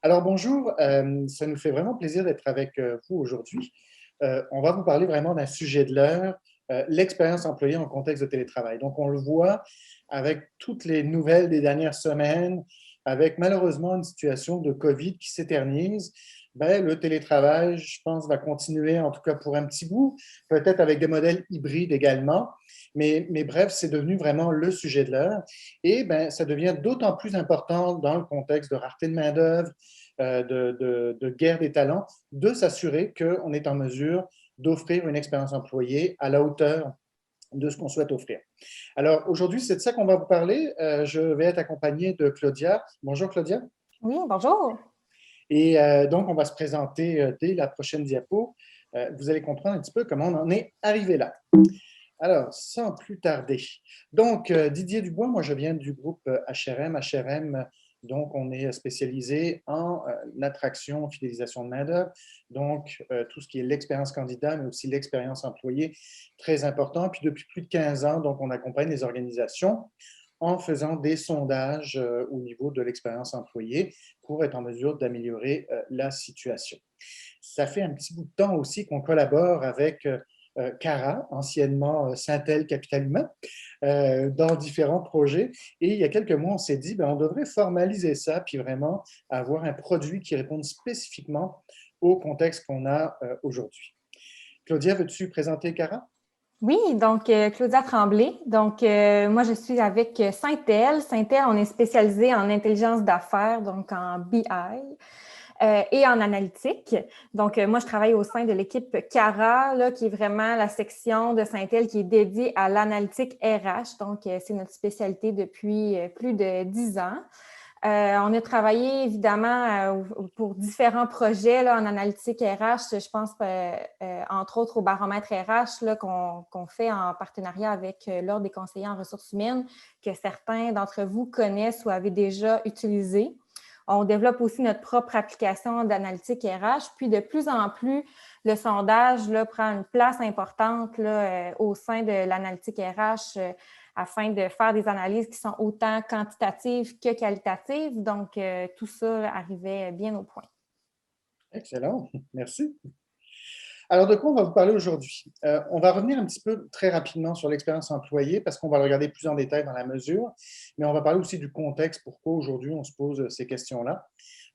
Alors bonjour, ça nous fait vraiment plaisir d'être avec vous aujourd'hui. On va vous parler vraiment d'un sujet de l'heure, l'expérience employée en contexte de télétravail. Donc on le voit avec toutes les nouvelles des dernières semaines, avec malheureusement une situation de COVID qui s'éternise. Ben, le télétravail, je pense, va continuer, en tout cas pour un petit bout, peut-être avec des modèles hybrides également. Mais bref, c'est devenu vraiment le sujet de l'heure. Et ben, ça devient d'autant plus important dans le contexte de rareté de main-d'œuvre, de guerre des talents, de s'assurer qu'on est en mesure d'offrir une expérience employée à la hauteur de ce qu'on souhaite offrir. Alors, aujourd'hui, c'est de ça qu'on va vous parler. Je vais être accompagné de Claudia. Bonjour, Claudia. Oui, bonjour. Et donc, on va se présenter dès la prochaine diapo. Vous allez comprendre un petit peu comment on en est arrivé là. Alors, sans plus tarder. Donc, Didier Dubois, moi, je viens du groupe HRM. HRM, donc, on est spécialisé en attraction, fidélisation de main-d'œuvre. Donc, tout ce qui est l'expérience candidat, mais aussi l'expérience employée, très important. Puis, depuis plus de 15 ans, donc, on accompagne les organisations en faisant des sondages au niveau de l'expérience employée pour être en mesure d'améliorer la situation. Ça fait un petit bout de temps aussi qu'on collabore avec Cara, anciennement Syntel Capital Humain, dans différents projets. Et il y a quelques mois, on s'est dit, ben, on devrait formaliser ça, puis vraiment avoir un produit qui réponde spécifiquement au contexte qu'on a aujourd'hui. Claudia, veux-tu présenter Cara? Oui, donc Claudia Tremblay. Donc, moi, je suis avec Syntel. Syntel, on est spécialisé en intelligence d'affaires, donc en BI. Et en analytique. Donc, moi, je travaille au sein de l'équipe Cara, là, qui est vraiment la section de Syntel qui est dédiée à l'analytique RH. Donc, c'est notre spécialité depuis plus de 10 ans. On a travaillé évidemment pour différents projets là, en analytique RH. Je pense entre autres au baromètre RH là, qu'on fait en partenariat avec l'Ordre des conseillers en ressources humaines, que certains d'entre vous connaissent ou avaient déjà utilisé. On développe aussi notre propre application d'analytique RH. Puis de plus en plus, le sondage là, prend une place importante là, au sein de l'analytique RH afin de faire des analyses qui sont autant quantitatives que qualitatives. Donc, tout ça arrivait bien au point. Excellent, merci. Alors, de quoi on va vous parler aujourd'hui? On va revenir un petit peu très rapidement sur l'expérience employée parce qu'on va le regarder plus en détail dans la mesure, mais on va parler aussi du contexte, pourquoi aujourd'hui on se pose ces questions-là.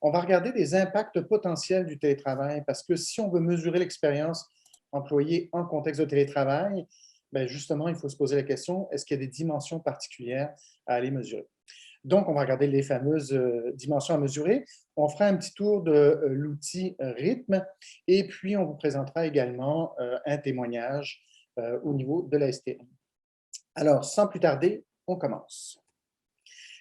On va regarder des impacts potentiels du télétravail parce que si on veut mesurer l'expérience employée en contexte de télétravail, bien justement, il faut se poser la question, est-ce qu'il y a des dimensions particulières à aller mesurer? Donc, on va regarder les fameuses dimensions à mesurer. On fera un petit tour de l'outil rythme et puis on vous présentera également un témoignage au niveau de la STM. Alors, sans plus tarder, on commence.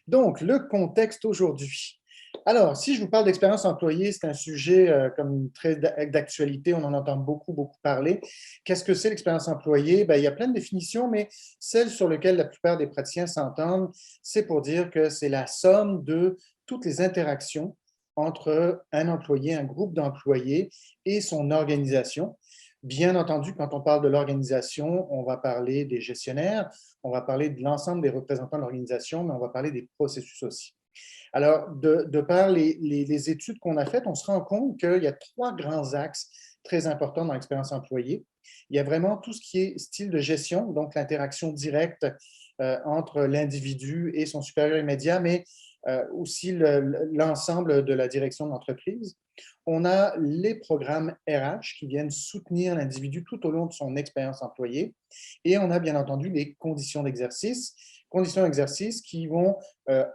Donc, le contexte aujourd'hui. Alors, si je vous parle d'expérience employée, c'est un sujet comme très d'actualité, on en entend beaucoup parler. Qu'est-ce que c'est l'expérience employée? Bien, il y a plein de définitions, mais celle sur laquelle la plupart des praticiens s'entendent, c'est pour dire que c'est la somme de toutes les interactions entre un employé, un groupe d'employés et son organisation. Bien entendu, quand on parle de l'organisation, on va parler des gestionnaires, on va parler de l'ensemble des représentants de l'organisation, mais on va parler des processus aussi. Alors, de par les études qu'on a faites, on se rend compte qu'il y a trois grands axes très importants dans l'expérience employée. Il y a vraiment tout ce qui est style de gestion, donc l'interaction directe entre l'individu et son supérieur immédiat, mais aussi l'ensemble de la direction de l'entreprise. On a les programmes RH qui viennent soutenir l'individu tout au long de son expérience employée. Et on a bien entendu les conditions d'exercice qui vont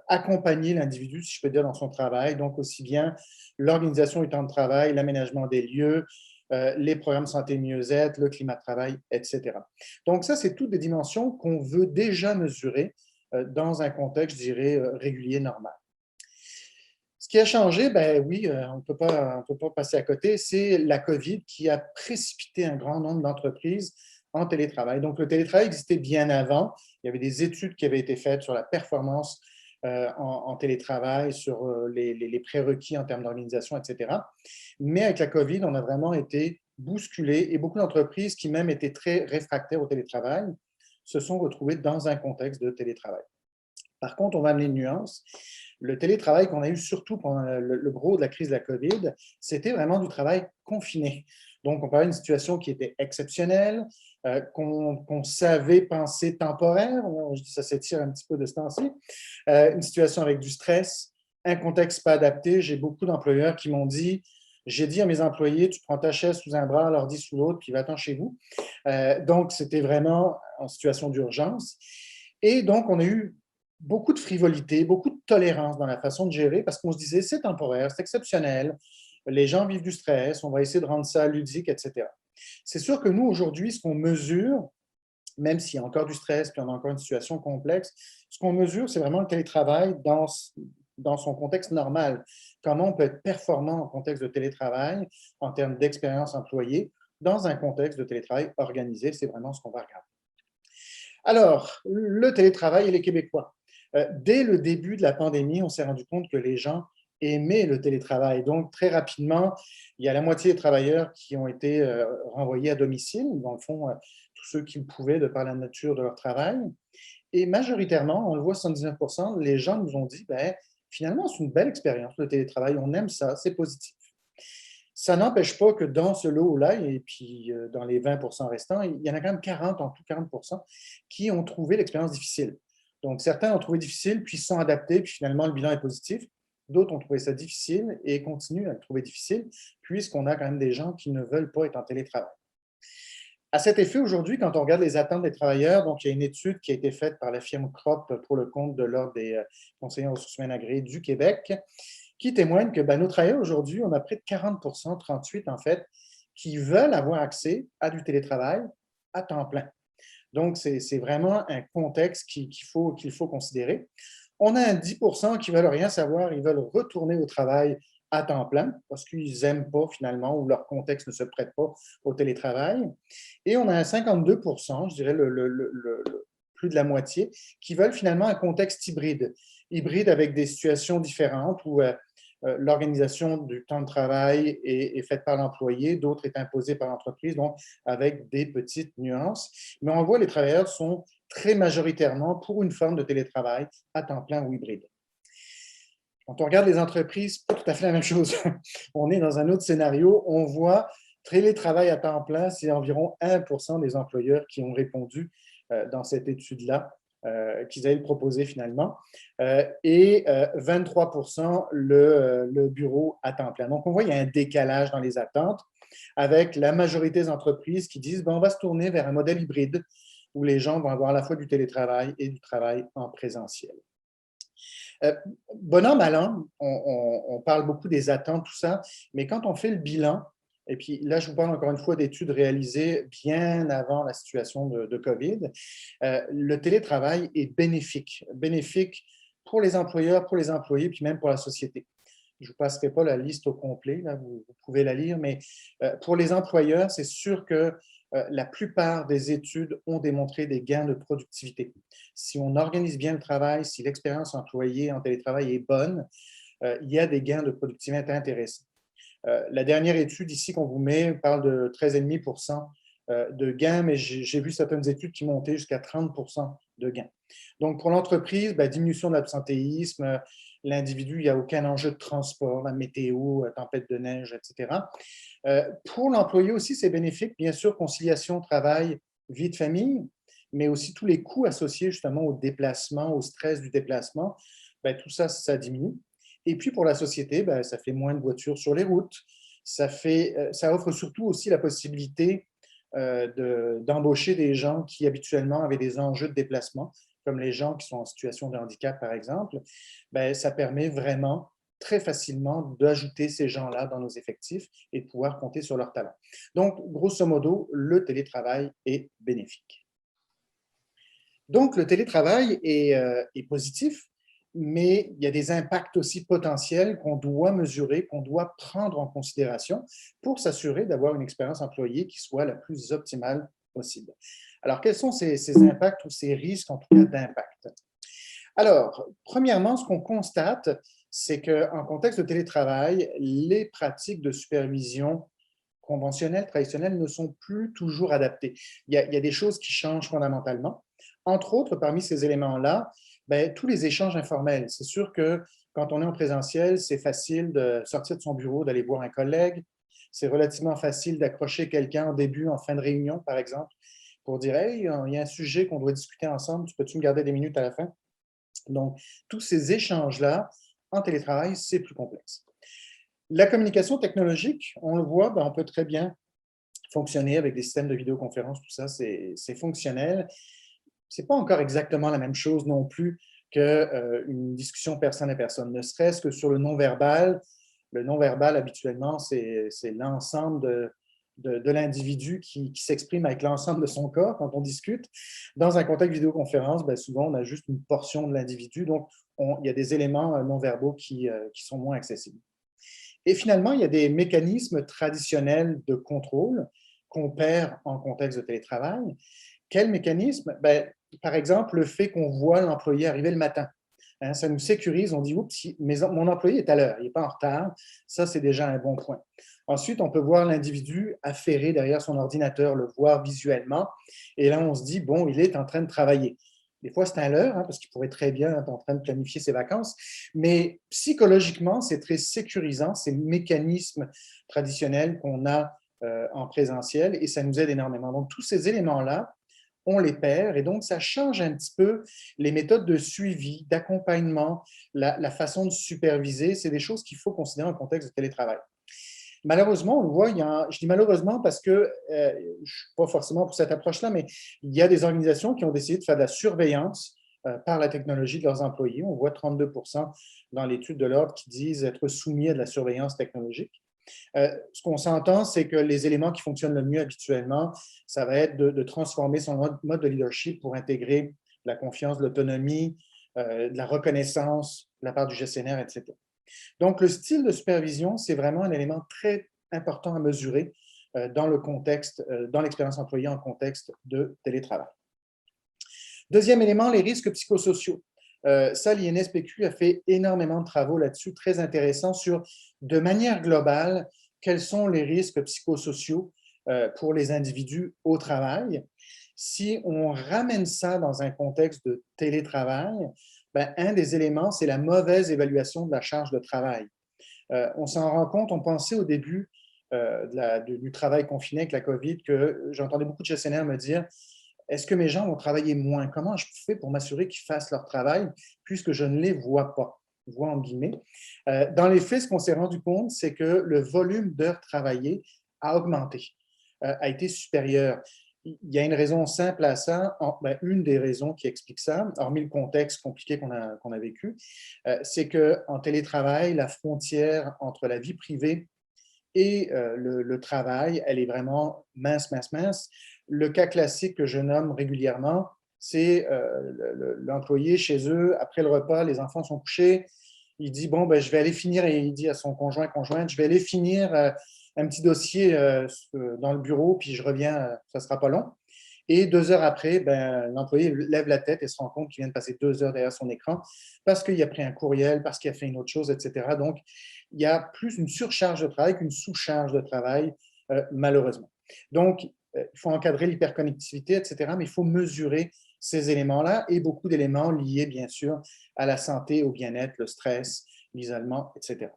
accompagner l'individu, si je peux dire, dans son travail. Donc, aussi bien l'organisation du temps de travail, l'aménagement des lieux, les programmes santé mieux-être, le climat de travail, etc. Donc, ça, c'est toutes des dimensions qu'on veut déjà mesurer dans un contexte, je dirais, régulier, normal. Ce qui a changé, ben oui, on ne peut pas passer à côté, c'est la COVID qui a précipité un grand nombre d'entreprises en télétravail. Donc, le télétravail existait bien avant. Il y avait des études qui avaient été faites sur la performance en télétravail, sur les prérequis en termes d'organisation, etc. Mais avec la COVID, on a vraiment été bousculés et beaucoup d'entreprises qui même étaient très réfractaires au télétravail se sont retrouvées dans un contexte de télétravail. Par contre, on va amener une nuance. Le télétravail qu'on a eu surtout pendant le gros de la crise de la COVID, c'était vraiment du travail confiné. Donc, on parlait d'une situation qui était exceptionnelle, qu'on savait penser temporaire. Je dis ça s'étire un petit peu de ce temps-ci. Une situation avec du stress, un contexte pas adapté. J'ai beaucoup d'employeurs qui m'ont dit, j'ai dit à mes employés, tu prends ta chaise sous un bras, l'ordi sous l'autre, puis va-t'en chez vous. Donc, c'était vraiment en situation d'urgence. Et donc, on a eu beaucoup de frivolité, beaucoup de tolérance dans la façon de gérer parce qu'on se disait, c'est temporaire, c'est exceptionnel, les gens vivent du stress, on va essayer de rendre ça ludique, etc. C'est sûr que nous, aujourd'hui, ce qu'on mesure, même s'il y a encore du stress, puis on a encore une situation complexe, ce qu'on mesure, c'est vraiment le télétravail dans son contexte normal. Comment on peut être performant en contexte de télétravail, en termes d'expérience employée, dans un contexte de télétravail organisé, c'est vraiment ce qu'on va regarder. Alors, le télétravail et les Québécois. Dès le début de la pandémie, on s'est rendu compte que les gens aimaient le télétravail. Donc, très rapidement, il y a la moitié des travailleurs qui ont été renvoyés à domicile, dans le fond, tous ceux qui le pouvaient de par la nature de leur travail. Et majoritairement, on le voit, 79%, les gens nous ont dit, ben, finalement, c'est une belle expérience, le télétravail, on aime ça, c'est positif. Ça n'empêche pas que dans ce lot-là, et puis dans les 20% restants, il y en a quand même 40, en tout 40%, qui ont trouvé l'expérience difficile. Donc, certains ont trouvé difficile, puis se sont adaptés, puis finalement, le bilan est positif. D'autres ont trouvé ça difficile et continuent à le trouver difficile, puisqu'on a quand même des gens qui ne veulent pas être en télétravail. À cet effet, aujourd'hui, quand on regarde les attentes des travailleurs, donc il y a une étude qui a été faite par la firme CROP pour le compte de l'Ordre des conseillers en ressources humaines agréés du Québec, qui témoigne que nos travailleurs aujourd'hui, on a près de 40%, 38 en fait, qui veulent avoir accès à du télétravail à temps plein. Donc, c'est vraiment un contexte qu'il faut considérer. On a un 10% qui ne veulent rien savoir, ils veulent retourner au travail à temps plein parce qu'ils n'aiment pas finalement ou leur contexte ne se prête pas au télétravail. Et on a un 52%, je dirais plus de la moitié, qui veulent finalement un contexte hybride. Hybride avec des situations différentes où l'organisation du temps de travail est faite par l'employé, d'autres est imposée par l'entreprise, donc avec des petites nuances. Mais on voit les travailleurs sont très majoritairement pour une forme de télétravail à temps plein ou hybride. Quand on regarde les entreprises, pas tout à fait la même chose. On est dans un autre scénario. On voit télétravail à temps plein, c'est environ 1% des employeurs qui ont répondu dans cette étude-là, qu'ils allaient le proposer finalement, et 23% le bureau à temps plein. Donc, on voit qu'il y a un décalage dans les attentes avec la majorité des entreprises qui disent on va se tourner vers un modèle hybride où les gens vont avoir à la fois du télétravail et du travail en présentiel. Bon an, mal an, on parle beaucoup des attentes, tout ça, mais quand on fait le bilan, et puis là, je vous parle encore une fois d'études réalisées bien avant la situation de COVID, le télétravail est bénéfique. Bénéfique pour les employeurs, pour les employés, puis même pour la société. Je ne vous passerai pas la liste au complet, là, vous pouvez la lire, mais pour les employeurs, c'est sûr que la plupart des études ont démontré des gains de productivité. Si on organise bien le travail, si l'expérience employée en télétravail est bonne, il y a des gains de productivité intéressants. La dernière étude ici qu'on vous met parle de 13,5% de gains, mais j'ai vu certaines études qui montaient jusqu'à 30% de gains. Donc, pour l'entreprise, diminution de l'absentéisme, l'individu, il n'y a aucun enjeu de transport, la météo, tempête de neige, etc. Pour l'employé aussi, c'est bénéfique, bien sûr, conciliation, travail, vie de famille, mais aussi tous les coûts associés justement au déplacement, au stress du déplacement, tout ça, ça diminue. Et puis pour la société, ça fait moins de voitures sur les routes. Ça offre surtout aussi la possibilité d'embaucher des gens qui habituellement avaient des enjeux de déplacement, comme les gens qui sont en situation de handicap, par exemple. Ça permet vraiment très facilement d'ajouter ces gens-là dans nos effectifs et de pouvoir compter sur leur talent. Donc, grosso modo, le télétravail est bénéfique. Donc, le télétravail est positif, mais il y a des impacts aussi potentiels qu'on doit mesurer, qu'on doit prendre en considération pour s'assurer d'avoir une expérience employée qui soit la plus optimale possible. Alors, quels sont ces impacts ou ces risques, en tout cas, d'impact? Alors, premièrement, ce qu'on constate, c'est qu'en contexte de télétravail, les pratiques de supervision conventionnelles, traditionnelles, ne sont plus toujours adaptées. Il y a des choses qui changent fondamentalement. Entre autres, parmi ces éléments-là, Bien, tous les échanges informels. C'est sûr que quand on est en présentiel, c'est facile de sortir de son bureau, d'aller voir un collègue. C'est relativement facile d'accrocher quelqu'un en début, en fin de réunion, par exemple, pour dire « Hey, il y a un sujet qu'on doit discuter ensemble, peux-tu me garder des minutes à la fin? » Donc, tous ces échanges-là, en télétravail, c'est plus complexe. La communication technologique, on le voit, ben, on peut très bien fonctionner avec des systèmes de vidéoconférence, tout ça, c'est fonctionnel. Ce n'est pas encore exactement la même chose non plus qu'une discussion personne à personne, ne serait-ce que sur le non-verbal. Le non-verbal, habituellement, c'est l'ensemble de l'individu qui s'exprime avec l'ensemble de son corps quand on discute. Dans un contexte vidéoconférence, bien souvent, on a juste une portion de l'individu, donc il y a des éléments non-verbaux qui sont moins accessibles. Et finalement, il y a des mécanismes traditionnels de contrôle qu'on perd en contexte de télétravail. Quel mécanisme? Ben, par exemple, le fait qu'on voit l'employé arriver le matin. Hein, ça nous sécurise, on dit « Oups, mon employé est à l'heure, il n'est pas en retard ». Ça, c'est déjà un bon point. Ensuite, on peut voir l'individu affairé derrière son ordinateur, le voir visuellement. Et là, on se dit « Bon, il est en train de travailler ». Des fois, c'est un leurre, hein, parce qu'il pourrait très bien être en train de planifier ses vacances. Mais psychologiquement, c'est très sécurisant, ces mécanismes traditionnels qu'on a en présentiel, et ça nous aide énormément. Donc, tous ces éléments-là, on les perd, et donc ça change un petit peu les méthodes de suivi, d'accompagnement, la façon de superviser. C'est des choses qu'il faut considérer en contexte de télétravail. Malheureusement, on le voit, je dis malheureusement parce que je ne suis pas forcément pour cette approche-là, mais il y a des organisations qui ont décidé de faire de la surveillance par la technologie de leurs employés. On voit 32% dans l'étude de l'Ordre qui disent être soumis à de la surveillance technologique. Ce qu'on s'entend, c'est que les éléments qui fonctionnent le mieux habituellement, ça va être de transformer son mode de leadership pour intégrer la confiance, l'autonomie, de la reconnaissance de la part du gestionnaire, etc. Donc, le style de supervision, c'est vraiment un élément très important à mesurer dans le contexte, dans l'expérience employée en contexte de télétravail. Deuxième élément, les risques psychosociaux. Ça, l'INSPQ a fait énormément de travaux là-dessus, très intéressants, sur, de manière globale, quels sont les risques psychosociaux pour les individus au travail. Si on ramène ça dans un contexte de télétravail, ben, un des éléments, c'est la mauvaise évaluation de la charge de travail. On s'en rend compte, on pensait au début du travail confiné avec la COVID, que j'entendais beaucoup de gestionnaires me dire « Est-ce que mes gens vont travailler moins? Comment je fais pour m'assurer qu'ils fassent leur travail puisque je ne les vois pas? » Vois en guillemets. Dans les faits, ce qu'on s'est rendu compte, c'est que le volume d'heures travaillées a augmenté, a été supérieur. Il y a une raison simple à ça, une des raisons qui explique ça, hormis le contexte compliqué qu'on a vécu, c'est qu'en télétravail, la frontière entre la vie privée et le travail, elle est vraiment mince, mince, mince. Le cas classique que je nomme régulièrement, c'est l'employé chez eux, après le repas, les enfants sont couchés, il dit « Bon, ben, je vais aller finir », et il dit à son conjointe, « Je vais aller finir un petit dossier dans le bureau, puis je reviens, ça ne sera pas long. » Et 2 heures après, ben, l'employé lève la tête et se rend compte qu'il vient de passer 2 heures derrière son écran parce qu'il a pris un courriel, parce qu'il a fait une autre chose, etc. Donc, il y a plus une surcharge de travail qu'une sous-charge de travail, malheureusement. Donc, il faut encadrer l'hyperconnectivité, etc., mais il faut mesurer ces éléments-là et beaucoup d'éléments liés, bien sûr, à la santé, au bien-être, le stress, l'isolement, etc.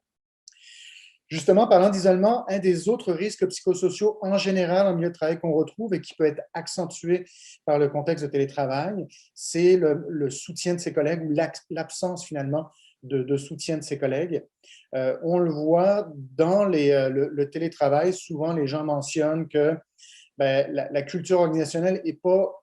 Justement, parlant d'isolement, un des autres risques psychosociaux en général en milieu de travail qu'on retrouve et qui peut être accentué par le contexte de télétravail, c'est le soutien de ses collègues ou l'absence finalement de soutien de ses collègues. On le voit dans le télétravail, souvent les gens mentionnent que ben, la culture organisationnelle n'est pas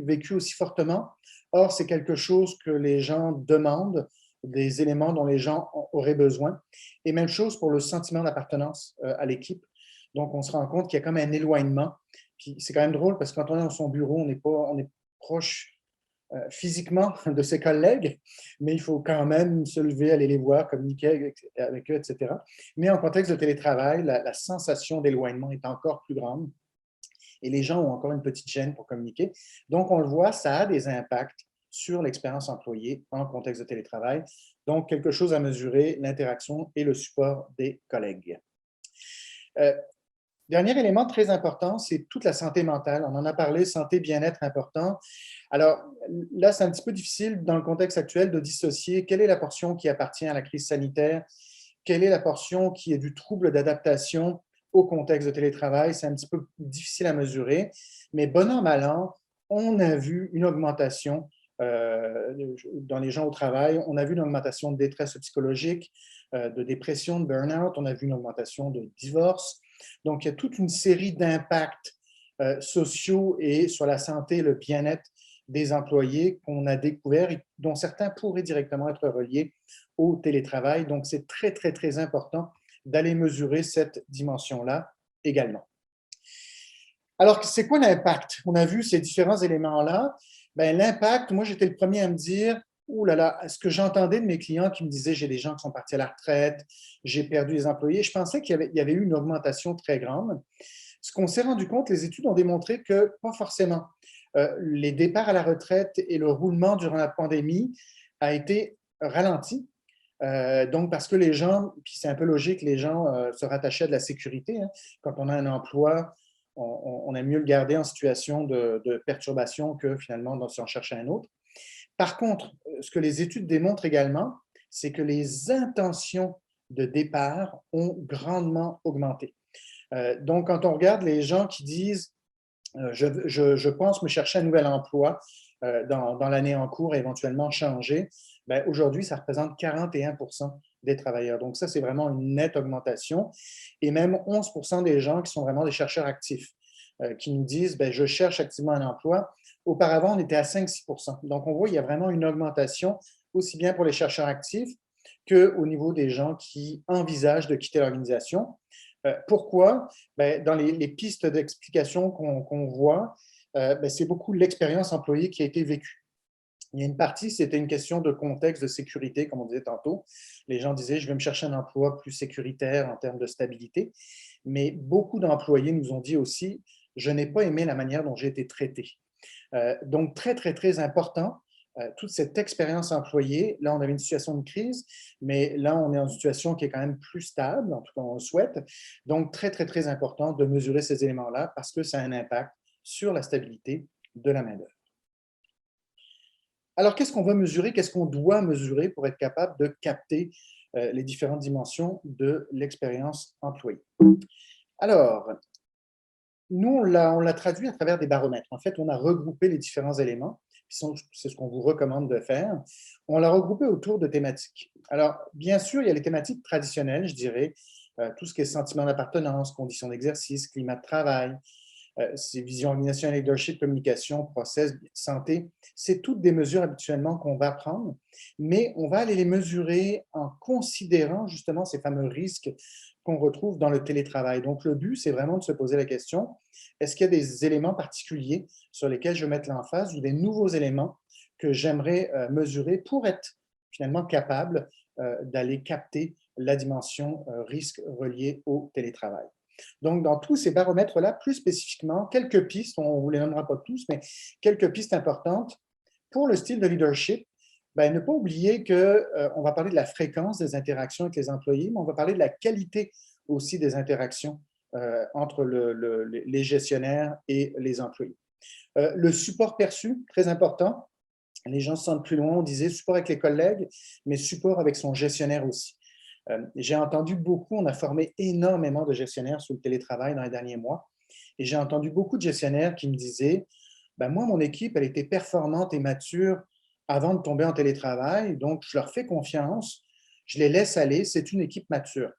vécue aussi fortement. Or, c'est quelque chose que les gens demandent, des éléments dont les gens auraient besoin. Et même chose pour le sentiment d'appartenance à l'équipe. Donc, on se rend compte qu'il y a comme un éloignement. Puis c'est quand même drôle parce que quand on est dans son bureau, on est proche physiquement de ses collègues, mais il faut quand même se lever, aller les voir, communiquer avec eux, etc. Mais en contexte de télétravail, la sensation d'éloignement est encore plus grande et les gens ont encore une petite gêne pour communiquer. Donc, on le voit, ça a des impacts sur l'expérience employée en contexte de télétravail. Donc, quelque chose à mesurer, l'interaction et le support des collègues. Dernier élément très important, c'est toute la santé mentale. On en a parlé, santé, bien-être important. Alors là, c'est un petit peu difficile dans le contexte actuel de dissocier quelle est la portion qui appartient à la crise sanitaire, quelle est la portion qui est du trouble d'adaptation au contexte de télétravail. C'est un petit peu difficile à mesurer, mais bon an, mal an, on a vu une augmentation dans les gens au travail. On a vu une augmentation de détresse psychologique, de dépression, de burn-out. On a vu une augmentation de divorce. Donc, il y a toute une série d'impacts sociaux et sur la santé et le bien-être des employés qu'on a découverts et dont certains pourraient directement être reliés au télétravail. Donc, c'est très, très, très important d'aller mesurer cette dimension-là également. Alors, c'est quoi l'impact? On a vu ces différents éléments-là. Bien, l'impact, moi, j'étais le premier à me dire, ouh là là, ce que j'entendais de mes clients qui me disaient, j'ai des gens qui sont partis à la retraite, j'ai perdu des employés, je pensais qu'il y avait eu une augmentation très grande. Ce qu'on s'est rendu compte, les études ont démontré que pas forcément. Les départs à la retraite et le roulement durant la pandémie a été ralenti. Donc, parce que les gens, puis c'est un peu logique, les gens se rattachaient à de la sécurité. Hein. Quand on a un emploi, on aime mieux le garder en situation de perturbation que finalement si on cherche un autre. Par contre, ce que les études démontrent également, c'est que les intentions de départ ont grandement augmenté. Donc, quand on regarde les gens qui disent je pense me chercher un nouvel emploi dans l'année en cours et éventuellement changer, ben, aujourd'hui, ça représente 41% des travailleurs. Donc, ça, c'est vraiment une nette augmentation. Et même 11% des gens qui sont vraiment des chercheurs actifs, qui nous disent ben, je cherche activement un emploi. Auparavant, on était à 5-6%. Donc, on voit qu'il y a vraiment une augmentation, aussi bien pour les chercheurs actifs qu'au niveau des gens qui envisagent de quitter l'organisation. Pourquoi? Ben, dans les pistes d'explication qu'on voit, ben, c'est beaucoup l'expérience employée qui a été vécue. Il y a une partie, c'était une question de contexte, de sécurité, comme on disait tantôt. Les gens disaient, je vais me chercher un emploi plus sécuritaire en termes de stabilité. Mais beaucoup d'employés nous ont dit aussi, je n'ai pas aimé la manière dont j'ai été traité. Donc, très, très, très important, toute cette expérience employée. Là, on avait une situation de crise, mais là, on est en situation qui est quand même plus stable, en tout cas, on le souhaite. Donc, très, très, très important de mesurer ces éléments-là parce que ça a un impact sur la stabilité de la main-d'œuvre. Alors, qu'est-ce qu'on va mesurer? Qu'est-ce qu'on doit mesurer pour être capable de capter les différentes dimensions de l'expérience employée? Alors, nous, on l'a traduit à travers des baromètres. En fait, on a regroupé les différents éléments, c'est ce qu'on vous recommande de faire. On l'a regroupé autour de thématiques. Alors, bien sûr, il y a les thématiques traditionnelles, je dirais, tout ce qui est sentiment d'appartenance, conditions d'exercice, climat de travail, c'est vision organisationnelle, leadership, communication, process, santé. C'est toutes des mesures habituellement qu'on va prendre, mais on va aller les mesurer en considérant justement ces fameux risques qu'on retrouve dans le télétravail. Donc, le but, c'est vraiment de se poser la question, est-ce qu'il y a des éléments particuliers sur lesquels je veux mettre l'emphase ou des nouveaux éléments que j'aimerais mesurer pour être finalement capable d'aller capter la dimension risque reliée au télétravail. Donc, dans tous ces baromètres-là, plus spécifiquement, quelques pistes, on ne vous les nommera pas tous, mais quelques pistes importantes pour le style de leadership. Ben, ne pas oublier qu'on va parler de la fréquence des interactions avec les employés, mais on va parler de la qualité aussi des interactions entre les gestionnaires et les employés. Le support perçu, très important. Les gens se sentent plus loin, on disait support avec les collègues, mais support avec son gestionnaire aussi. J'ai entendu beaucoup, on a formé énormément de gestionnaires sur le télétravail dans les derniers mois, et j'ai entendu beaucoup de gestionnaires qui me disaient ben, moi, mon équipe, elle était performante et mature avant de tomber en télétravail, donc je leur fais confiance, je les laisse aller, c'est une équipe mature.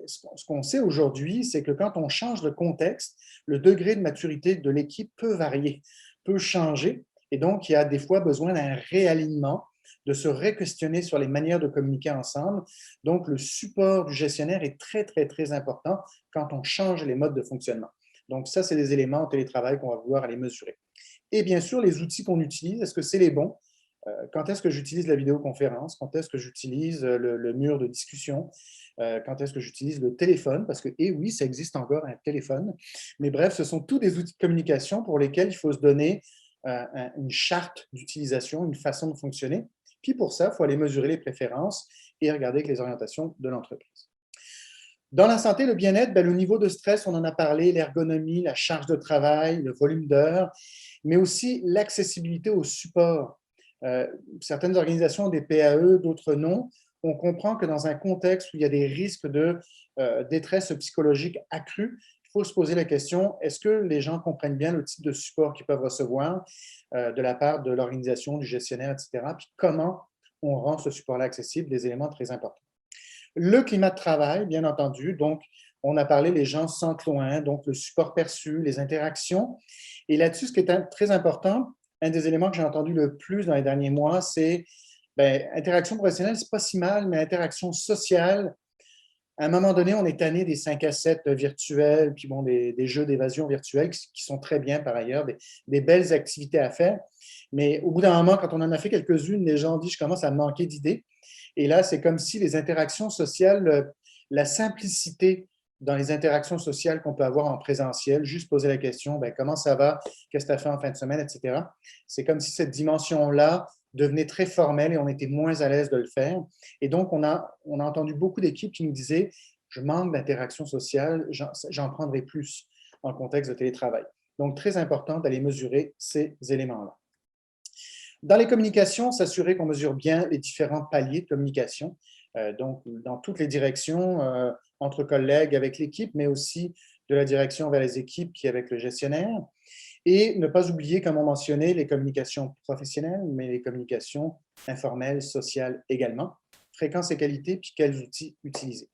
Ce qu'on sait aujourd'hui, c'est que quand on change de contexte, le degré de maturité de l'équipe peut varier, peut changer, et donc il y a des fois besoin d'un réalignement, de se re-questionner sur les manières de communiquer ensemble. Donc, le support du gestionnaire est très, très, très important quand on change les modes de fonctionnement. Donc, ça, c'est des éléments en télétravail qu'on va vouloir aller mesurer. Et bien sûr, les outils qu'on utilise, est-ce que c'est les bons? Quand est-ce que j'utilise la vidéoconférence? Quand est-ce que j'utilise le mur de discussion? Quand est-ce que j'utilise le téléphone? Parce que, eh oui, ça existe encore, un téléphone. Mais bref, ce sont tous des outils de communication pour lesquels il faut se donner une charte d'utilisation, une façon de fonctionner. Puis pour ça, il faut aller mesurer les préférences et regarder avec les orientations de l'entreprise. Dans la santé et le bien-être, ben, le niveau de stress, on en a parlé, l'ergonomie, la charge de travail, le volume d'heures, mais aussi l'accessibilité au support. Euh, Certaines organisations ont des PAE, d'autres non. On comprend que dans un contexte où il y a des risques de détresse psychologique accrue, il faut se poser la question, est-ce que les gens comprennent bien le type de support qu'ils peuvent recevoir de la part de l'organisation, du gestionnaire, etc. Puis comment on rend ce support-là accessible, des éléments très importants. Le climat de travail, bien entendu, donc on a parlé, les gens se sentent loin, donc le support perçu, les interactions. Et là-dessus, ce qui est très important, un des éléments que j'ai entendu le plus dans les derniers mois, c'est interaction professionnelle, c'est pas si mal, mais interaction sociale, à un moment donné, on est tanné des 5 à 7 virtuels, puis bon, des jeux d'évasion virtuels qui sont très bien par ailleurs, des belles activités à faire. Mais au bout d'un moment, quand on en a fait quelques-unes, les gens disent, je commence à me manquer d'idées. Et là, c'est comme si les interactions sociales, la simplicité dans les interactions sociales qu'on peut avoir en présentiel, juste poser la question, comment ça va, qu'est-ce que tu as fait en fin de semaine, etc. C'est comme si cette dimension-là devenait très formelle et on était moins à l'aise de le faire. Et donc, on a entendu beaucoup d'équipes qui nous disaient, je manque d'interaction sociale, j'en prendrai plus en contexte de télétravail. Donc, très important d'aller mesurer ces éléments-là. Dans les communications, s'assurer qu'on mesure bien les différents paliers de communication, donc dans toutes les directions, entre collègues, avec l'équipe, mais aussi de la direction vers les équipes qui est avec le gestionnaire. Et ne pas oublier, comme on mentionnait, les communications professionnelles, mais les communications informelles, sociales également. Fréquence et qualité, puis quels outils utiliser.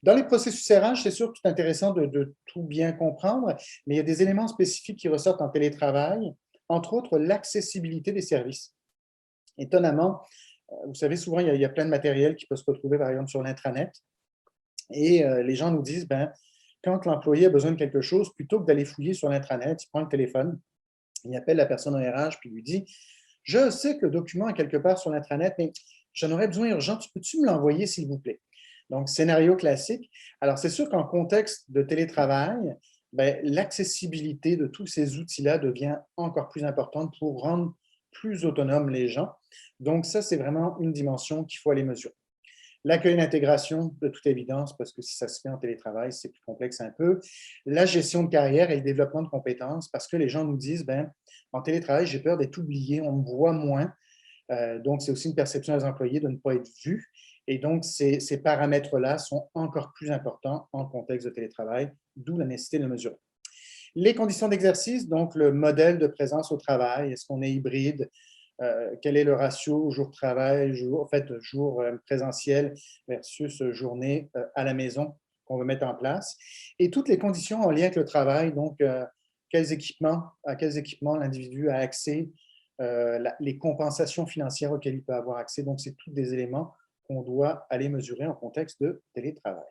Dans les processus RH, c'est sûr que c'est intéressant de tout bien comprendre, mais il y a des éléments spécifiques qui ressortent en télétravail, entre autres l'accessibilité des services. Étonnamment, vous savez, souvent, il y a plein de matériel qui peut se retrouver, par exemple, sur l'intranet. Et les gens nous disent, quand l'employé a besoin de quelque chose, plutôt que d'aller fouiller sur l'intranet, il prend le téléphone, il appelle la personne au RH, puis lui dit, je sais que le document est quelque part sur l'intranet, mais j'en aurais besoin urgent, peux-tu me l'envoyer, s'il vous plaît? Donc, scénario classique. Alors, c'est sûr qu'en contexte de télétravail, l'accessibilité de tous ces outils-là devient encore plus importante pour rendre plus autonomes les gens. Donc, ça, c'est vraiment une dimension qu'il faut aller mesurer. L'accueil et l'intégration, de toute évidence, parce que si ça se fait en télétravail, c'est plus complexe un peu. La gestion de carrière et le développement de compétences, parce que les gens nous disent, en télétravail, j'ai peur d'être oublié, on me voit moins. Donc, c'est aussi une perception des employés de ne pas être vus. Et donc, ces paramètres-là sont encore plus importants en contexte de télétravail, d'où la nécessité de le mesurer. Les conditions d'exercice, donc le modèle de présence au travail, est-ce qu'on est hybride? Quel est le ratio jour-travail, jour présentiel versus journée à la maison qu'on veut mettre en place? Et toutes les conditions en lien avec le travail, donc à quels équipements l'individu a accès, les compensations financières auxquelles il peut avoir accès. Donc, c'est tous des éléments qu'on doit aller mesurer en contexte de télétravail.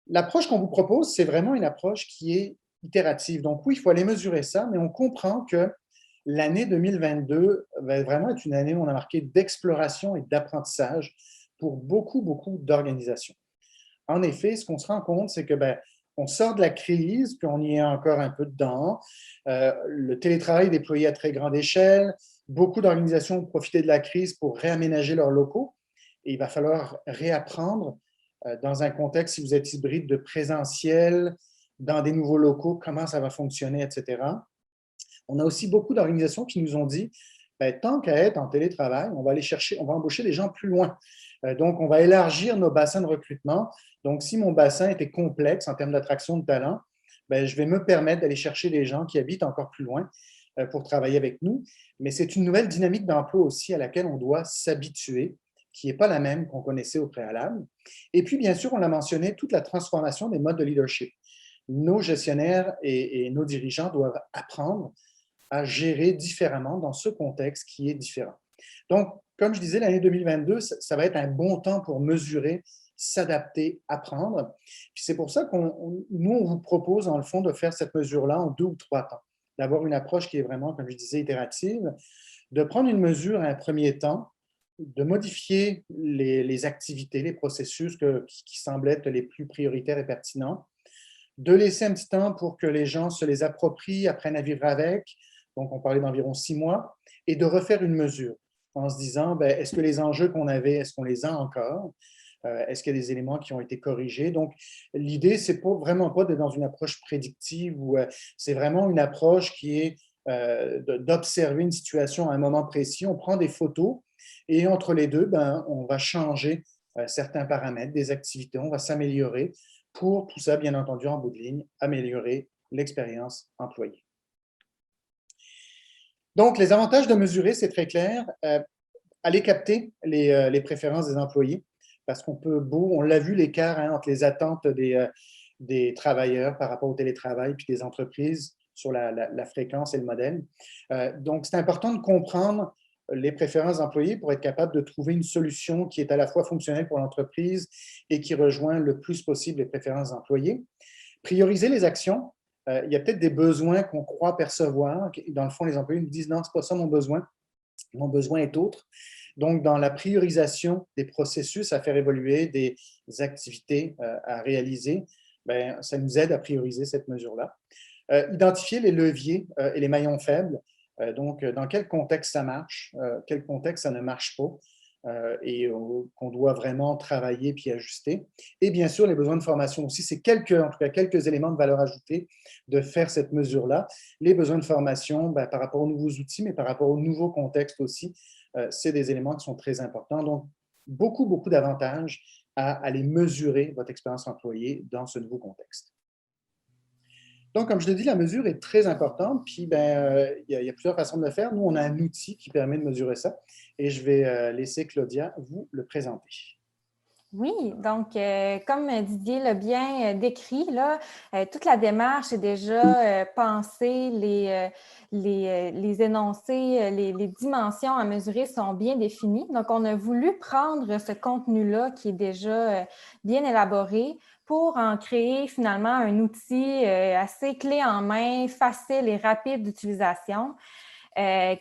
L'approche qu'on vous propose, c'est vraiment une approche qui est itérative. Donc oui, il faut aller mesurer ça, mais on comprend que l'année 2022 va vraiment être une année où on a marqué d'exploration et d'apprentissage pour beaucoup, beaucoup d'organisations. En effet, ce qu'on se rend compte, c'est que on sort de la crise, qu'on y est encore un peu dedans. Le télétravail est déployé à très grande échelle. Beaucoup d'organisations ont profité de la crise pour réaménager leurs locaux. Et il va falloir réapprendre dans un contexte, si vous êtes hybride, de présentiel, dans des nouveaux locaux, comment ça va fonctionner, etc. On a aussi beaucoup d'organisations qui nous ont dit, tant qu'à être en télétravail, on va aller chercher, on va embaucher des gens plus loin. Donc, on va élargir nos bassins de recrutement. Donc, si mon bassin était complexe en termes d'attraction de talent, je vais me permettre d'aller chercher des gens qui habitent encore plus loin pour travailler avec nous. Mais c'est une nouvelle dynamique d'emploi aussi à laquelle on doit s'habituer, qui n'est pas la même qu'on connaissait au préalable. Et puis, bien sûr, on l'a mentionné, toute la transformation des modes de leadership. Nos gestionnaires et nos dirigeants doivent apprendre à gérer différemment dans ce contexte qui est différent. Donc, comme je disais, l'année 2022, ça va être un bon temps pour mesurer, s'adapter, apprendre. Puis c'est pour ça qu'on vous propose, dans le fond, de faire cette mesure-là en 2 ou 3 temps. D'avoir une approche qui est vraiment, comme je disais, itérative, de prendre une mesure à un premier temps, de modifier les activités, les processus qui semblent être les plus prioritaires et pertinents, de laisser un petit temps pour que les gens se les approprient, apprennent à vivre avec, donc on parlait d'environ 6 mois, et de refaire une mesure en se disant, est-ce que les enjeux qu'on avait, est-ce qu'on les a encore? Est-ce qu'il y a des éléments qui ont été corrigés? Donc, l'idée, c'est pas, vraiment pas d'être dans une approche prédictive ou c'est vraiment une approche qui est d'observer une situation à un moment précis. On prend des photos et entre les deux, ben, on va changer certains paramètres, des activités, on va s'améliorer pour tout ça, bien entendu, en bout de ligne, améliorer l'expérience employée. Donc, les avantages de mesurer, c'est très clair. Aller capter les préférences des employés, parce qu'on peut on l'a vu l'écart entre les attentes des travailleurs par rapport au télétravail puis des entreprises sur la fréquence et le modèle. Donc, c'est important de comprendre les préférences d'employés pour être capable de trouver une solution qui est à la fois fonctionnelle pour l'entreprise et qui rejoint le plus possible les préférences d'employés. Prioriser les actions. Il y a peut-être des besoins qu'on croit percevoir. Dans le fond, les employés nous disent « Non, ce n'est pas ça mon besoin. Mon besoin est autre. » Donc, dans la priorisation des processus à faire évoluer, des activités à réaliser, bien, ça nous aide à prioriser cette mesure-là. Identifier les leviers et les maillons faibles. Donc, dans quel contexte ça marche, quel contexte ça ne marche pas, et qu'on doit vraiment travailler puis ajuster. Et bien sûr, les besoins de formation aussi. C'est en tout cas, quelques éléments de valeur ajoutée de faire cette mesure-là. Les besoins de formation ben, par rapport aux nouveaux outils, mais par rapport au nouveau contexte aussi, c'est des éléments qui sont très importants. Donc, beaucoup d'avantages à aller mesurer votre expérience employée dans ce nouveau contexte. Donc, comme je l'ai dit, la mesure est très importante, puis ben, il y a plusieurs façons de le faire. Nous, on a un outil qui permet de mesurer ça, et je vais laisser Claudia vous le présenter. Oui, donc comme Didier l'a bien décrit, là, toute la démarche est déjà pensée, les énoncés, les dimensions à mesurer sont bien définies. Donc, on a voulu prendre ce contenu-là qui est déjà bien élaboré pour en créer finalement un outil assez clé en main, facile et rapide d'utilisation.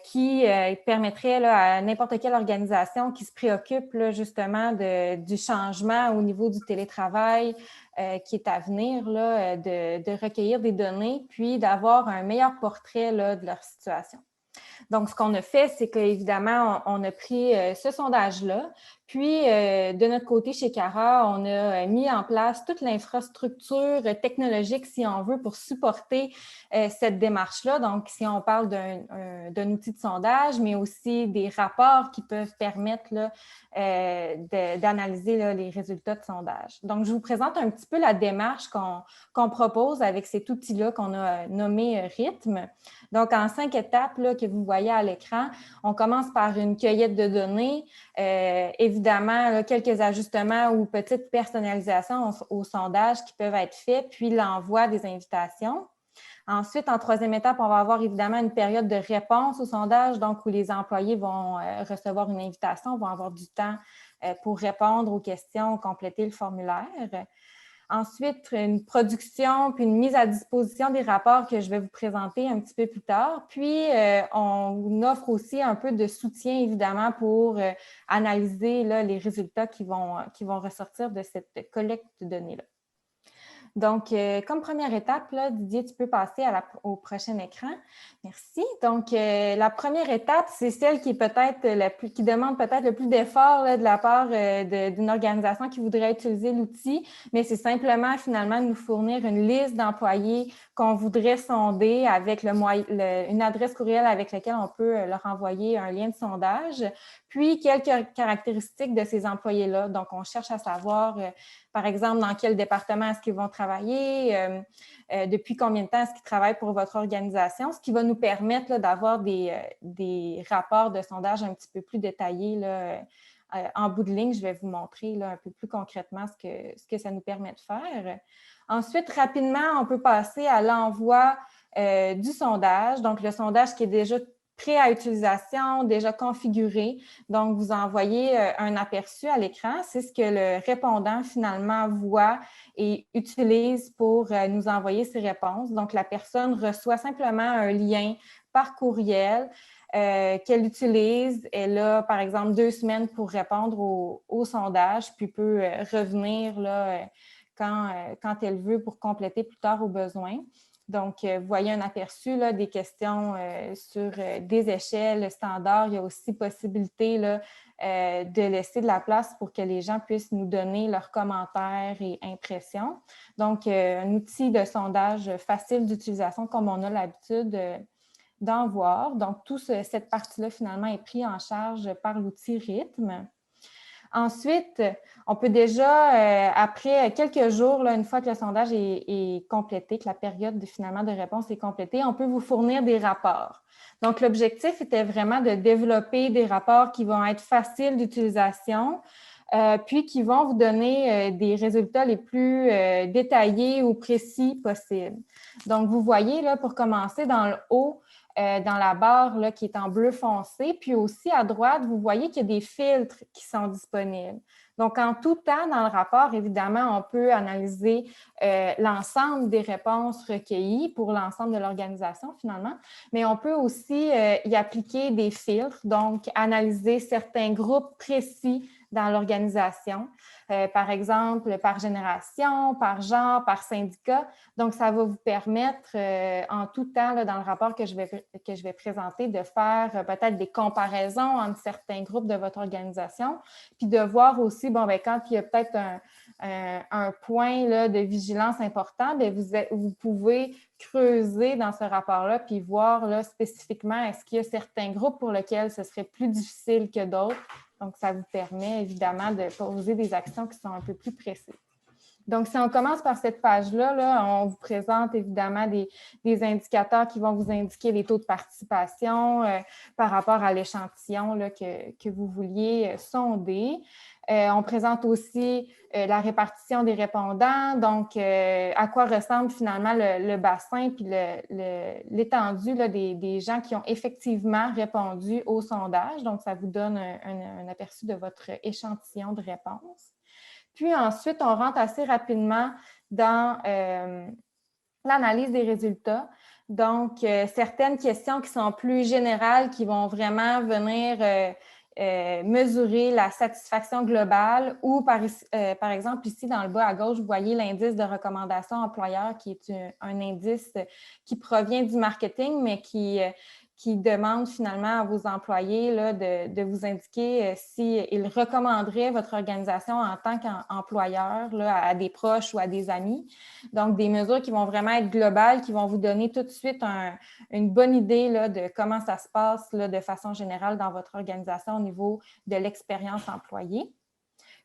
Qui permettrait là, à n'importe quelle organisation qui se préoccupe là, justement du changement au niveau du télétravail qui est à venir, là, de recueillir des données, puis d'avoir un meilleur portrait là, de leur situation. Donc, ce qu'on a fait, c'est qu'évidemment, on a pris ce sondage-là, puis de notre côté, chez Cara, on a mis en place toute l'infrastructure technologique, si on veut, pour supporter cette démarche-là. Donc, si on parle d'un outil de sondage, mais aussi des rapports qui peuvent permettre là, d'analyser là, les résultats de sondage. Donc, je vous présente un petit peu la démarche qu'on propose avec cet outil-là qu'on a nommé Rythme. Donc, en 5 étapes là, que vous voyez à l'écran, on commence par une cueillette de données, évidemment, là, quelques ajustements ou petites personnalisations au sondage qui peuvent être faits, puis l'envoi des invitations. Ensuite, en 3e étape, on va avoir évidemment une période de réponse au sondage, donc où les employés vont recevoir une invitation, vont avoir du temps pour répondre aux questions, compléter le formulaire. Ensuite, une production puis une mise à disposition des rapports que je vais vous présenter un petit peu plus tard. Puis, on offre aussi un peu de soutien, évidemment, pour analyser là, les résultats qui vont ressortir de cette collecte de données-là. Donc, comme première étape, là, Didier, tu peux passer au prochain écran. Merci. Donc, la première étape, c'est celle qui est peut-être qui demande peut-être le plus d'efforts de la part d'une organisation qui voudrait utiliser l'outil, mais c'est simplement finalement de nous fournir une liste d'employés qu'on voudrait sonder avec une adresse courriel avec laquelle on peut leur envoyer un lien de sondage, puis quelques caractéristiques de ces employés-là. Donc, on cherche à savoir par exemple, dans quel département est-ce qu'ils vont travailler, depuis combien de temps est-ce qu'ils travaillent pour votre organisation, ce qui va nous permettre d'avoir des rapports de sondage un petit peu plus détaillés. Là, en bout de ligne, je vais vous montrer là, un peu plus concrètement ce que ça nous permet de faire. Ensuite, rapidement, on peut passer à l'envoi du sondage. Donc, le sondage qui est déjà prêt à utilisation, déjà configuré. Donc, vous envoyez un aperçu à l'écran. C'est ce que le répondant finalement voit et utilise pour nous envoyer ses réponses. Donc, la personne reçoit simplement un lien par courriel qu'elle utilise. Elle a, par exemple, 2 semaines pour répondre au sondage, puis peut revenir là, quand elle veut pour compléter plus tard au besoin. Donc, vous voyez un aperçu là, des questions sur des échelles standards. Il y a aussi possibilité là, de laisser de la place pour que les gens puissent nous donner leurs commentaires et impressions. Donc, un outil de sondage facile d'utilisation comme on a l'habitude d'en voir. Donc, toute cette partie-là, finalement, est prise en charge par l'outil Rythme. Ensuite, on peut déjà, après quelques jours, là, une fois que le sondage est complété, que la période finalement de réponse est complétée, on peut vous fournir des rapports. Donc, l'objectif était vraiment de développer des rapports qui vont être faciles d'utilisation, puis qui vont vous donner des résultats les plus détaillés ou précis possibles. Donc, vous voyez, là, pour commencer, dans le haut, dans la barre là, qui est en bleu foncé. Puis aussi à droite, vous voyez qu'il y a des filtres qui sont disponibles. Donc, en tout temps, dans le rapport, évidemment, on peut analyser l'ensemble des réponses recueillies pour l'ensemble de l'organisation, finalement, mais on peut aussi y appliquer des filtres, donc analyser certains groupes précis dans l'organisation, par exemple, par génération, par genre, par syndicat. Donc, ça va vous permettre en tout temps, là, dans le rapport que je vais présenter, de faire peut-être des comparaisons entre certains groupes de votre organisation, puis de voir aussi, bon, bien, quand il y a peut-être un point là, de vigilance important, bien, vous pouvez creuser dans ce rapport-là, puis voir là, spécifiquement, est-ce qu'il y a certains groupes pour lesquels ce serait plus difficile que d'autres. Donc, ça vous permet évidemment de poser des actions qui sont un peu plus précises. Donc, si on commence par cette page-là, là, on vous présente évidemment des indicateurs qui vont vous indiquer les taux de participation par rapport à l'échantillon que vous vouliez sonder. On présente aussi la répartition des répondants, donc à quoi ressemble finalement le bassin puis l'étendue des gens qui ont effectivement répondu au sondage. Donc, ça vous donne un aperçu de votre échantillon de réponses. Puis ensuite, on rentre assez rapidement dans l'analyse des résultats. Donc, certaines questions qui sont plus générales, qui vont vraiment venir mesurer la satisfaction globale ou, par exemple, ici, dans le bas à gauche, vous voyez l'indice de recommandation employeur qui est un indice qui provient du marketing, mais qui demande finalement à vos employés là, de vous indiquer s'ils recommanderaient votre organisation en tant qu'employeur là, à des proches ou à des amis. Donc, des mesures qui vont vraiment être globales, qui vont vous donner tout de suite une bonne idée là, de comment ça se passe là, de façon générale dans votre organisation au niveau de l'expérience employée.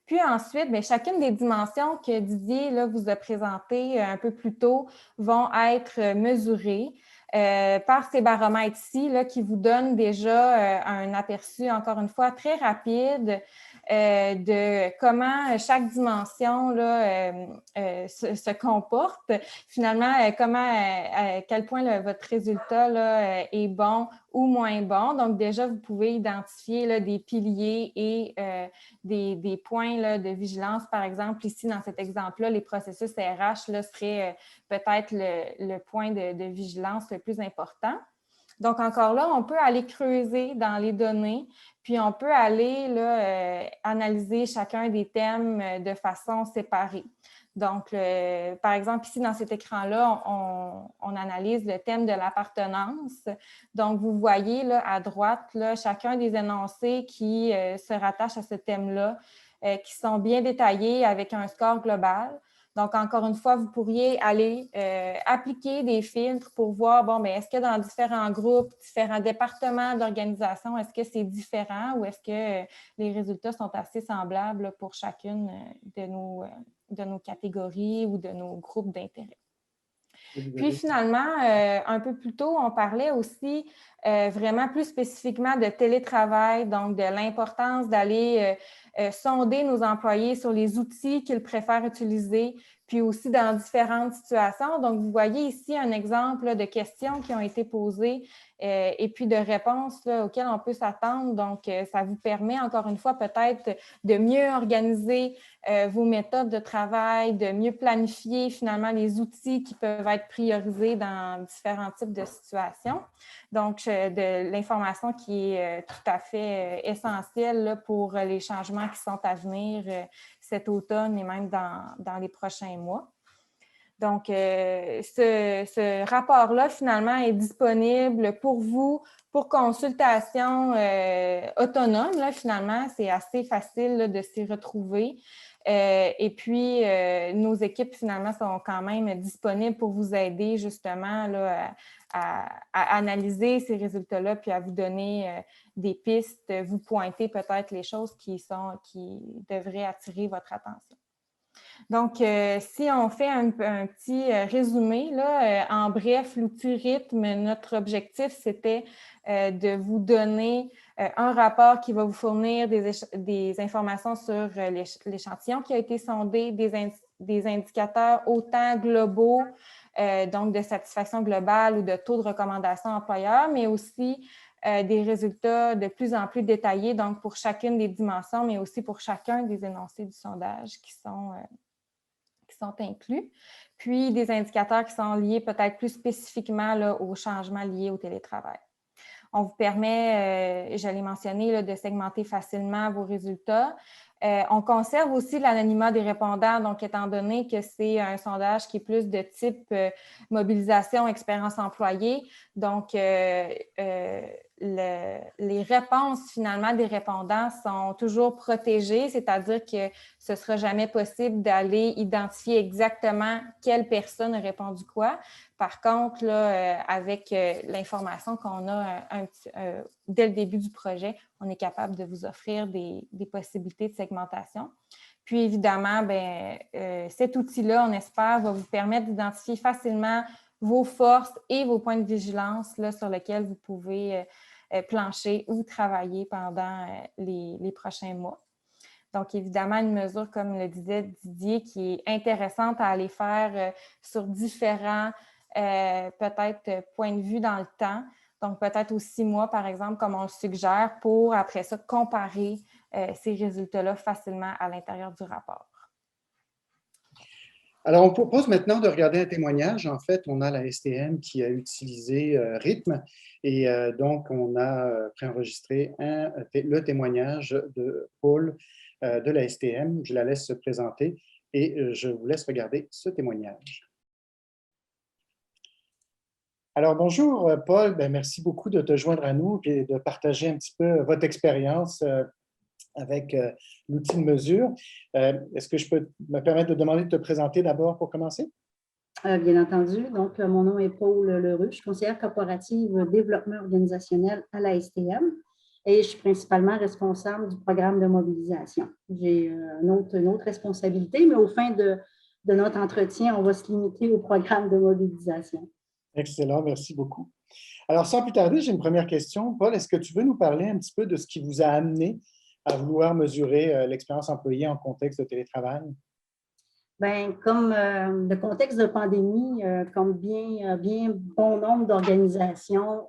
Puis ensuite, bien, chacune des dimensions que Didier là, vous a présentées un peu plus tôt vont être mesurées par ces baromètres-ci qui vous donnent déjà un aperçu, encore une fois, très rapide de comment chaque dimension là, se comporte. Finalement, à quel point votre résultat là, est bon ou moins bon. Donc, déjà, vous pouvez identifier là, des piliers et des points là, de vigilance. Par exemple, ici, dans cet exemple-là, les processus RH là, seraient peut-être le point de vigilance le plus important. Donc, encore là, on peut aller creuser dans les données, puis on peut aller là, analyser chacun des thèmes de façon séparée. Donc, par exemple, ici, dans cet écran-là, on analyse le thème de l'appartenance. Donc, vous voyez là, à droite, là, chacun des énoncés qui se rattachent à ce thème-là, qui sont bien détaillés avec un score global. Donc, encore une fois, vous pourriez aller appliquer des filtres pour voir, bon, mais est-ce que dans différents groupes, différents départements d'organisation, est-ce que c'est différent ou est-ce que les résultats sont assez semblables pour chacune de nos catégories ou de nos groupes d'intérêt? Puis finalement, un peu plus tôt, on parlait aussi vraiment plus spécifiquement de télétravail, donc de l'importance d'aller sonder nos employés sur les outils qu'ils préfèrent utiliser, puis aussi dans différentes situations. Donc, vous voyez ici un exemple là, de questions qui ont été posées et puis de réponses là, auxquelles on peut s'attendre. Donc, ça vous permet encore une fois peut-être de mieux organiser vos méthodes de travail, de mieux planifier finalement les outils qui peuvent être priorisés dans différents types de situations. Donc, de l'information qui est tout à fait essentielle là, pour les changements qui sont à venir cet automne et même dans les prochains mois. Donc, ce rapport-là, finalement, est disponible pour vous pour consultation autonome. Là, finalement, c'est assez facile là, de s'y retrouver. Et puis, nos équipes, finalement, sont quand même disponibles pour vous aider justement là, à analyser ces résultats-là, puis à vous donner des pistes, vous pointer peut-être les choses qui devraient attirer votre attention. Donc, si on fait un petit résumé, là, en bref, l'outil Rythme, notre objectif, c'était de vous donner un rapport qui va vous fournir des informations sur l'échantillon qui a été sondé, des indicateurs autant globaux, donc de satisfaction globale ou de taux de recommandation employeur, mais aussi des résultats de plus en plus détaillés, donc pour chacune des dimensions, mais aussi pour chacun des énoncés du sondage qui sont inclus, puis des indicateurs qui sont liés peut-être plus spécifiquement là, aux changements liés au télétravail. On vous permet, je l'ai mentionné, là, de segmenter facilement vos résultats. On conserve aussi l'anonymat des répondants, donc étant donné que c'est un sondage qui est plus de type mobilisation, expérience employée, donc les réponses finalement des répondants sont toujours protégées, c'est-à-dire que ce ne sera jamais possible d'aller identifier exactement quelle personne a répondu quoi. Par contre, là, avec l'information qu'on a dès le début du projet, on est capable de vous offrir des possibilités de segmentation. Puis évidemment, cet outil-là, on espère, va vous permettre d'identifier facilement vos forces et vos points de vigilance là, sur lesquels vous pouvez plancher ou travailler pendant les prochains mois. Donc, évidemment, une mesure, comme le disait Didier, qui est intéressante à aller faire sur différents peut-être points de vue dans le temps. Donc, peut-être aux 6 mois, par exemple, comme on le suggère, pour après ça comparer ces résultats-là facilement à l'intérieur du rapport. Alors, on propose maintenant de regarder un témoignage. En fait, on a la STM qui a utilisé Rythme et donc on a préenregistré le témoignage de Paul de la STM. Je la laisse se présenter et je vous laisse regarder ce témoignage. Alors, bonjour, Paul. Merci beaucoup de te joindre à nous et de partager un petit peu votre expérience avec l'outil de mesure. Est-ce que je peux me permettre de demander de te présenter d'abord pour commencer? Bien entendu. Donc, mon nom est Paul Leroux. Je suis conseillère corporative développement organisationnel à la STM et je suis principalement responsable du programme de mobilisation. J'ai une autre responsabilité, mais au fin de notre entretien, on va se limiter au programme de mobilisation. Excellent, merci beaucoup. Alors, sans plus tarder, j'ai une première question. Paul, est-ce que tu veux nous parler un petit peu de ce qui vous a amené à vouloir mesurer l'expérience employée en contexte de télétravail? Bien, comme le contexte de pandémie, comme bien bon nombre d'organisations,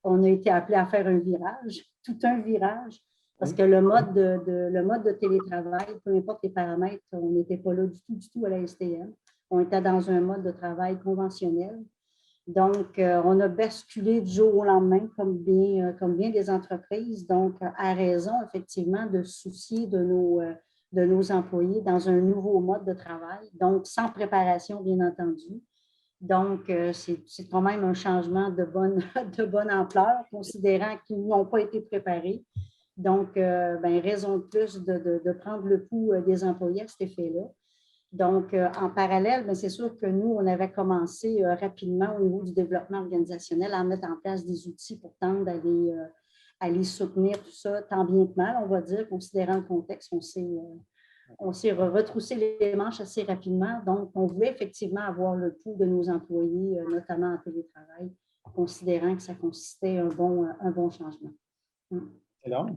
on a été appelé à faire un virage, tout un virage, parce que le mode de télétravail, peu importe les paramètres, on n'était pas là du tout à la STM. On était dans un mode de travail conventionnel. Donc, on a basculé du jour au lendemain, comme bien des entreprises. Donc, à raison, effectivement, de se soucier de nos employés dans un nouveau mode de travail, donc sans préparation, bien entendu. Donc, c'est quand même un changement de bonne ampleur, considérant qu'ils n'ont pas été préparés. Donc, raison de plus de prendre le pouls des employés à cet effet-là. Donc, en parallèle, c'est sûr que nous, on avait commencé rapidement au niveau du développement organisationnel à mettre en place des outils pour tendre à soutenir tout ça, tant bien que mal, on va dire, considérant le contexte, on s'est retroussé les manches assez rapidement. Donc, on voulait effectivement avoir le pouls de nos employés, notamment en télétravail, considérant que ça consistait un bon changement. Excellent.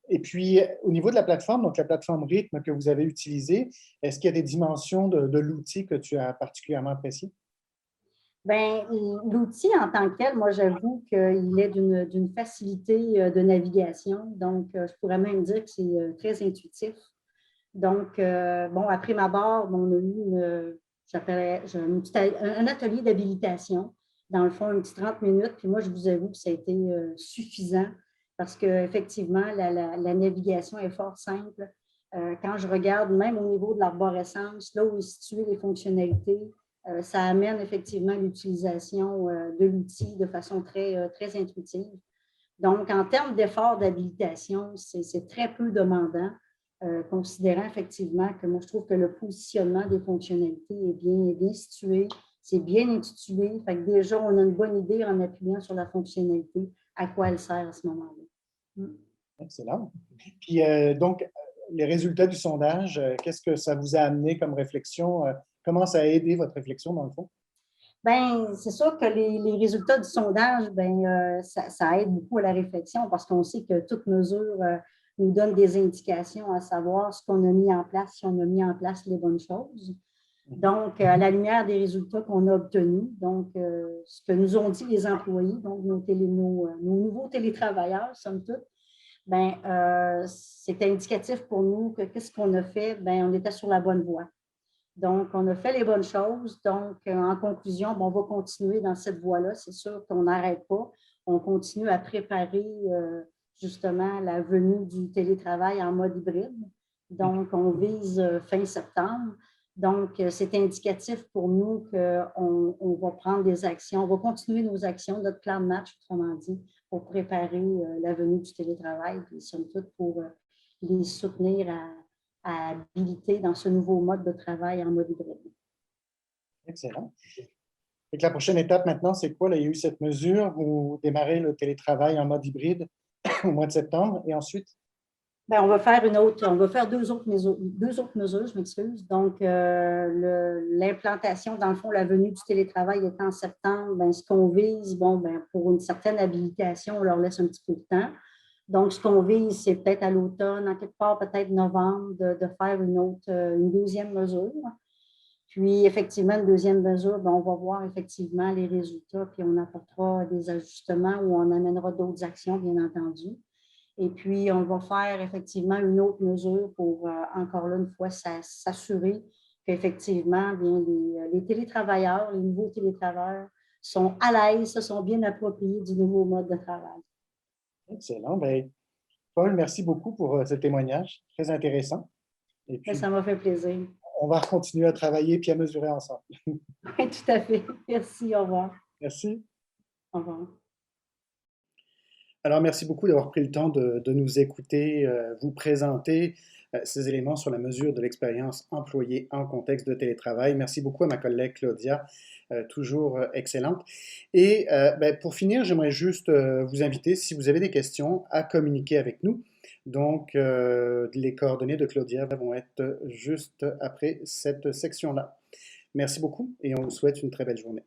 Et puis, au niveau de la plateforme, donc la plateforme Rythme que vous avez utilisée, est-ce qu'il y a des dimensions de l'outil que tu as particulièrement appréciées? Bien, l'outil en tant que tel, moi, j'avoue qu'il est d'une facilité de navigation. Donc, je pourrais même dire que c'est très intuitif. Donc, après ma barre, on a eu un atelier d'habilitation. Dans le fond, un petit 30 minutes. Puis moi, je vous avoue que ça a été suffisant parce qu'effectivement, la navigation est fort simple. Quand je regarde, même au niveau de l'arborescence, là où est situées les fonctionnalités, ça amène effectivement l'utilisation de l'outil de façon très intuitive. Donc, en termes d'effort d'habilitation, c'est très peu demandant, considérant effectivement que moi, je trouve que le positionnement des fonctionnalités est bien situé, c'est bien intitulé. Fait que déjà, on a une bonne idée en appuyant sur la fonctionnalité à quoi elle sert à ce moment-là. Excellent. Puis donc, les résultats du sondage, qu'est-ce que ça vous a amené comme réflexion? Comment ça a aidé votre réflexion dans le fond? Bien, c'est sûr que les résultats du sondage, bien, ça aide beaucoup à la réflexion parce qu'on sait que toute mesure nous donne des indications à savoir ce qu'on a mis en place, si on a mis en place les bonnes choses. Donc, à la lumière des résultats qu'on a obtenus, donc ce que nous ont dit les employés, donc nos nouveaux télétravailleurs, somme toute, ben, c'est indicatif pour nous que qu'est-ce qu'on a fait, ben, on était sur la bonne voie. Donc, on a fait les bonnes choses. Donc, en conclusion, bon, on va continuer dans cette voie-là. C'est sûr qu'on n'arrête pas. On continue à préparer justement la venue du télétravail en mode hybride. Donc, on vise fin septembre. Donc, c'est indicatif pour nous qu'on va prendre des actions, on va continuer nos actions, notre plan de match, autrement dit, pour préparer la venue du télétravail, puis somme toute pour les soutenir à habiliter dans ce nouveau mode de travail en mode hybride. Excellent. Et la prochaine étape maintenant, c'est quoi? Là, il y a eu cette mesure, vous démarrez le télétravail en mode hybride au mois de septembre et ensuite? Bien, on va faire deux autres mesures, je m'excuse. Donc, l'implantation, dans le fond, la venue du télétravail est en septembre. Bien, ce qu'on vise, bon, bien, pour une certaine habilitation, on leur laisse un petit peu de temps. Donc, ce qu'on vise, c'est peut-être à l'automne, en quelque part, peut-être novembre, de faire une deuxième mesure. Puis, effectivement, une deuxième mesure, bien, on va voir effectivement les résultats, puis on apportera des ajustements ou on amènera d'autres actions, bien entendu. Et puis, on va faire effectivement une autre mesure pour, encore là, une fois, s'assurer qu'effectivement, bien, les télétravailleurs, les nouveaux télétravailleurs sont à l'aise, se sont bien appropriés du nouveau mode de travail. Excellent. Bien, Paul, merci beaucoup pour ce témoignage. Très intéressant. Et puis, Ça m'a fait plaisir. on va continuer à travailler puis à mesurer ensemble. Oui, tout à fait. Merci. Au revoir. Merci. Au revoir. Alors, merci beaucoup d'avoir pris le temps de nous écouter, vous présenter ces éléments sur la mesure de l'expérience employée en contexte de télétravail. Merci beaucoup à ma collègue Claudia, toujours excellente. Et ben, pour finir, j'aimerais juste vous inviter, si vous avez des questions, à communiquer avec nous. Donc, les coordonnées de Claudia vont être juste après cette section-là. Merci beaucoup et on vous souhaite une très belle journée.